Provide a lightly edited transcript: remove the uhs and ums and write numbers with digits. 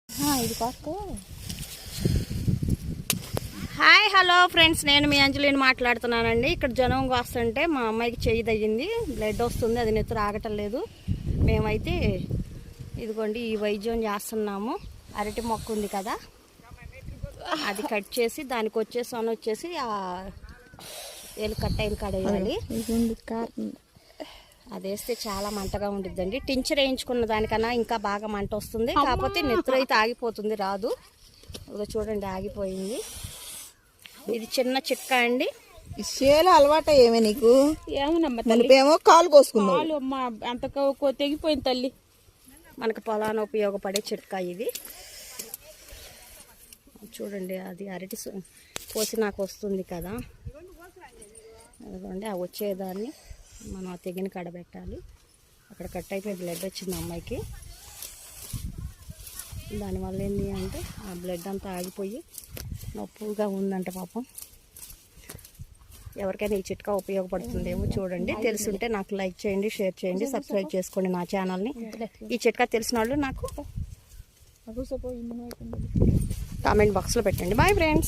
ఇది కాస్త. Hi hello friends, నేను మీ అంజలిని మాట్లాడుతున్నానండి. ఇక్కడ జనం వస్తుంటే మా అమ్మాయికి చెయ్యి తగ్గింది, బ్లడ్ వస్తుంది, అది నెత్తురు ఆగటం లేదు. మేమైతే ఇదిగోండి ఈ వైద్యం చేస్తున్నాము. అరటి మొక్క ఉంది కదా, అది కట్ చేసి దానికి వచ్చేసి ఆ ఏలు కట్ అయిన కడేయాలి. అది వేస్తే చాలా మంటగా ఉండిద్దండి. టించర్ వేయించుకున్న దానికన్నా ఇంకా బాగా మంట వస్తుంది. కాకపోతే నెత్తురు అయితే ఆగిపోతుంది, రాదు. చూడండి ఆగిపోయింది. ఇది చిన్న చిట్కా అండి. చేలో అలవాట ఏమే నీకు? ఏమో కాలు కోసుకున్నావు. అంత తెగిపోయింది తల్లి. మనకు పొలాన ఉపయోగపడే చిట్కా ఇది. చూడండి అది అరటి కోసి నాకు వస్తుంది కదా, అదిగోండి ఆ వచ్చేదాన్ని మనం తెగిన కడబెట్టాలి. అక్కడ కట్ అయిపోయి బ్లడ్ వచ్చింది అమ్మాయికి. దానివల్ల ఏంటి అంటే ఆ బ్లడ్ అంతా ఆగిపోయి నొప్పుగా ఉందంట పాపం. ఎవరికైనా ఈ చిట్కా ఉపయోగపడుతుందేమో చూడండి. తెలుసుంటే నాకు లైక్ చేయండి, షేర్ చేయండి, సబ్స్క్రైబ్ చేసుకోండి నా ఛానల్ని. ఈ చిట్కా తెలిసిన వాళ్ళు నాకు కామెంట్ బాక్స్లో పెట్టండి. Boy friends.